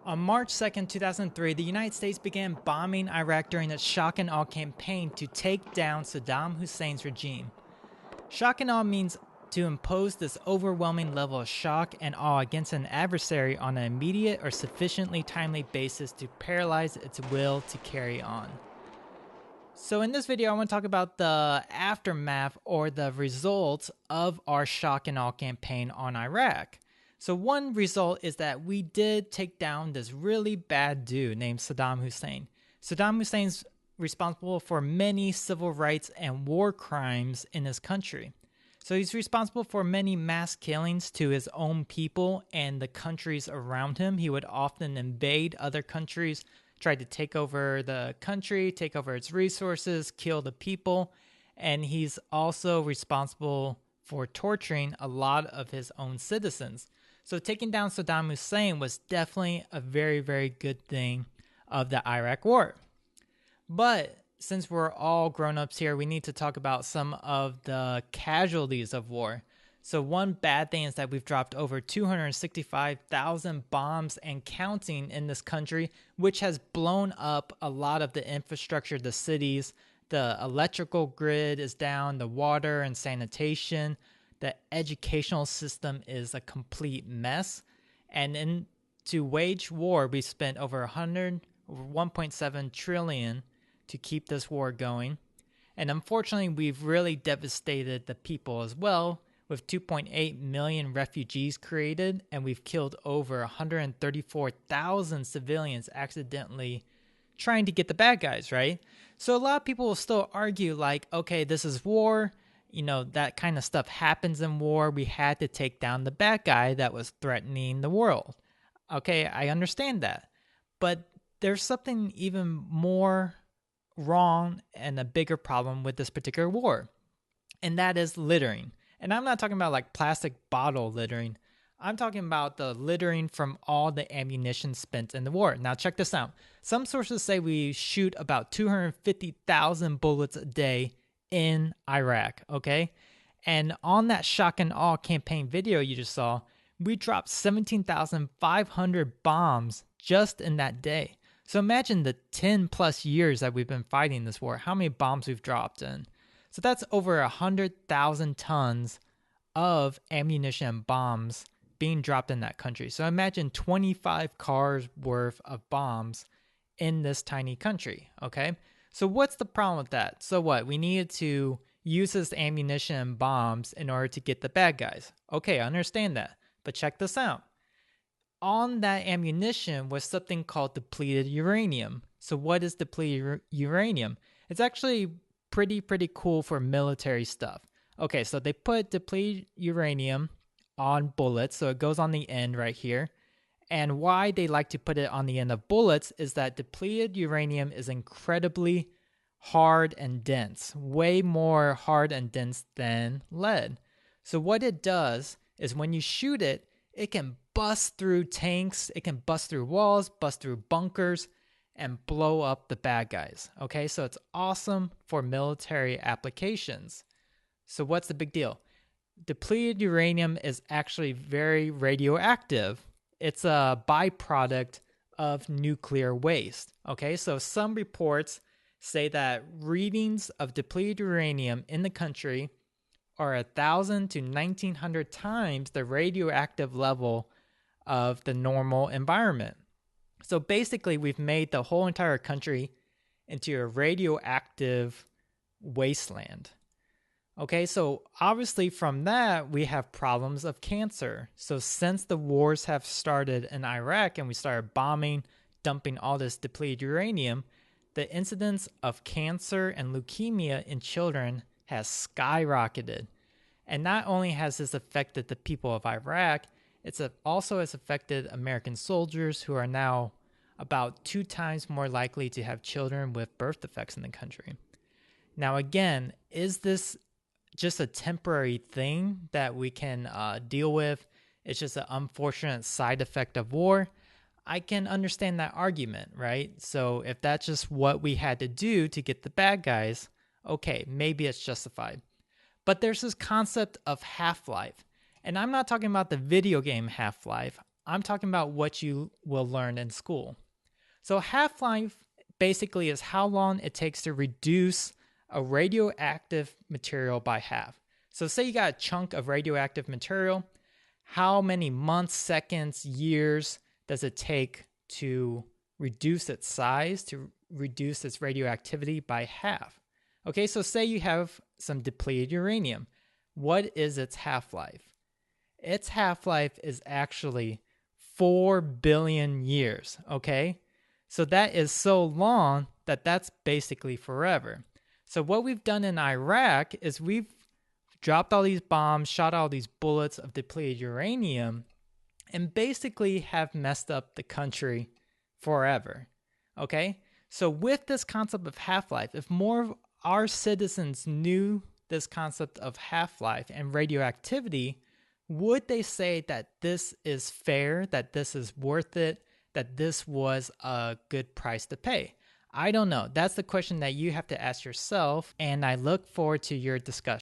On March 2nd, 2003, the United States began bombing Iraq during its shock and awe campaign to take down Saddam Hussein's regime. Shock and awe means to impose this overwhelming level of shock and awe against an adversary on an immediate or sufficiently timely basis to paralyze its will to carry on. So in this video, I want to talk about the aftermath or the results of our shock and awe campaign on Iraq. So one result is that we did take down this really bad dude named Saddam Hussein. Saddam Hussein's responsible for many civil rights and war crimes in his country. So he's responsible for many mass killings to his own people and the countries around him. He would often invade other countries, try to take over the country, take over its resources, kill the people. And he's also responsible for torturing a lot of his own citizens. So taking down Saddam Hussein was definitely a very, very good thing of the Iraq War. But since we're all grown-ups here, we need to talk about some of the casualties of war. So one bad thing is that we've dropped over 265,000 bombs and counting in this country, which has blown up a lot of the infrastructure, the cities. The electrical grid is down, the water and sanitation. The educational system is a complete mess. And to wage war, we spent over 1.7 trillion to keep this war going. And unfortunately, we've really devastated the people as well, with 2.8 million refugees created, and we've killed over 134,000 civilians accidentally trying to get the bad guys, right? So a lot of people will still argue like, okay, this is war. You know, that kind of stuff happens in war. We had to take down the bad guy that was threatening the world. Okay, I understand that. But there's something even more wrong and a bigger problem with this particular war, and that is littering. And I'm not talking about like plastic bottle littering. I'm talking about the littering from all the ammunition spent in the war. Now check this out. Some sources say we shoot about 250,000 bullets a day in Iraq, okay? And on that shock and awe campaign video you just saw, we dropped 17,500 bombs just in that day. So imagine the 10 plus years that we've been fighting this war, how many bombs we've dropped in. So that's over 100,000 tons of ammunition and bombs being dropped in that country. So imagine 25 cars worth of bombs in this tiny country, okay? So what's the problem with that? So what? We needed to use this ammunition and bombs in order to get the bad guys. Okay, I understand that. But check this out. On that ammunition was something called depleted uranium. So what is depleted uranium? It's actually pretty cool for military stuff. Okay, so they put depleted uranium on bullets. So it goes on the end right here. And why they like to put it on the end of bullets is that depleted uranium is incredibly hard and dense, way more hard and dense than lead. So what it does is when you shoot it, it can bust through tanks, it can bust through walls, bust through bunkers, and blow up the bad guys. Okay, so it's awesome for military applications. So what's the big deal? Depleted uranium is actually very radioactive. It's a byproduct of nuclear waste. Okay, so some reports say that readings of depleted uranium in the country are 1,000 to 1,900 times the radioactive level of the normal environment. So basically, we've made the whole entire country into a radioactive wasteland. Okay, so obviously from that, we have problems of cancer. So since the wars have started in Iraq and we started bombing, dumping all this depleted uranium, the incidence of cancer and leukemia in children has skyrocketed. And not only has this affected the people of Iraq, it also has affected American soldiers who are now about 2 times more likely to have children with birth defects in the country. Now again, is this just a temporary thing that we can deal with? It's just an unfortunate side effect of war. I can understand that argument, right? So if that's just what we had to do to get the bad guys, okay, maybe it's justified. But there's this concept of half-life. And I'm not talking about the video game Half-Life. I'm talking about what you will learn in school. So half-life basically is how long it takes to reduce a radioactive material by half. So say you got a chunk of radioactive material, how many months, seconds, years does it take to reduce its size, to reduce its radioactivity by half? Okay, so say you have some depleted uranium. What is its half-life? Its half-life is actually 4 billion years, okay? So that is so long that that's basically forever. So what we've done in Iraq is we've dropped all these bombs, shot all these bullets of depleted uranium, and basically have messed up the country forever, okay? So with this concept of half-life, if more of our citizens knew this concept of half-life and radioactivity, would they say that this is fair, that this is worth it, that this was a good price to pay? I don't know. That's the question that you have to ask yourself, and I look forward to your discussion.